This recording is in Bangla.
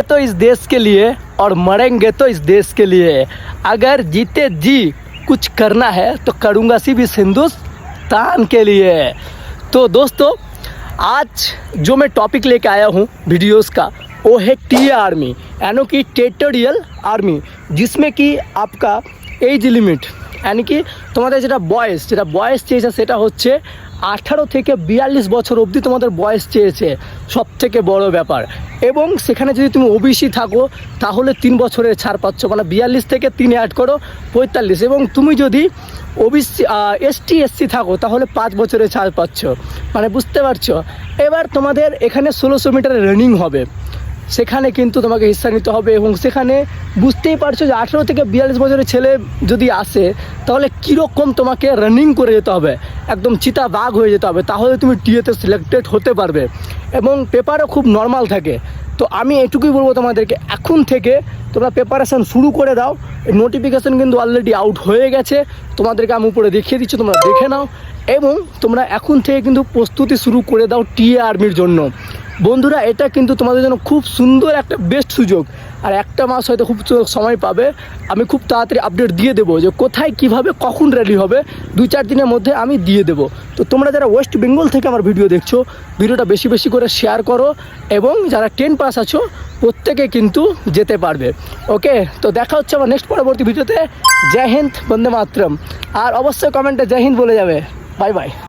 तो इस देश के लिए और मरेंगे तो इस देश के लिए। अगर जीते जी कुछ करना है तो करूँगा सिर्फ इस हिंदुस्तान के लिए। तो दोस्तों आज जो मैं टॉपिक लेके आया हूँ वीडियोस का वो है टी आर्मी यानी कि टेरिटोरियल आर्मी, जिसमें कि आपका एज लिमिट यानी कि তোমাদের যেটা বয়স চেয়েছে সেটা হচ্ছে 18 থেকে 42 বছর অবধি তোমাদের বয়স চেয়েছে, সব থেকে বড় ব্যাপার। এবং সেখানে যদি তুমি ওবিসি থাকো তাহলে 3 বছরের ছাড় পাচ্ছ, মানে 42 থেকে 3 অ্যাড করো 45। এবং তুমি যদি ওবিসি এসটি থাকো তাহলে 5 বছরের ছাড় পাচ্ছ, মানে বুঝতে পারছো। এবার তোমাদের এখানে 1600 মিটার রানিং হবে, সেখানে কিন্তু তোমাকে হিস্সা নিতে হবে। এবং সেখানে বুঝতেই পারছো যে 18 থেকে 42 বছরের ছেলে যদি আসে তাহলে কীরকম তোমাকে রানিং করে যেতে হবে, একদম চিতা বাঘ হয়ে যেতে হবে, তাহলে তুমি টিএতে সিলেক্টেড হতে পারবে। এবং পেপারও খুব নর্মাল থাকে। তো আমি এটুকুই বলবো তোমাদেরকে, এখন থেকে তোমরা প্রিপারেশান শুরু করে দাও। নোটিফিকেশান কিন্তু অলরেডি আউট হয়ে গেছে, তোমাদেরকে আমি উপরে দেখিয়ে দিচ্ছি, তোমরা দেখে নাও। এবং তোমরা এখন থেকে কিন্তু প্রস্তুতি শুরু করে দাও টিএ আর্মির জন্য। বন্ধুরা এটা কিন্তু তোমাদের জন্য খুব সুন্দর একটা বেস্ট সুযোগ। আর একটা মাস হয়তো খুব সময় পাবে, আমি খুব তাড়াতাড়ি আপডেট দিয়ে দেবো যে কোথায় কিভাবে কখন রেডি হবে, 2-4 দিনের মধ্যে আমি দিয়ে দেবো। তো তোমরা যারা ওয়েস্ট বেঙ্গল থেকে আমার ভিডিও দেখছো ভিডিওটা বেশি বেশি করে শেয়ার করো, এবং যারা 10 পাস আছো প্রত্যেকে কিন্তু যেতে পারবে। ওকে, তো দেখা হচ্ছে আমার নেক্সট পরবর্তী ভিডিওতে। জয় হিন্দ, বন্দে মাতরম। আর অবশ্যই কমেন্টে জয় হিন্দ বলে যাবে। Bye bye.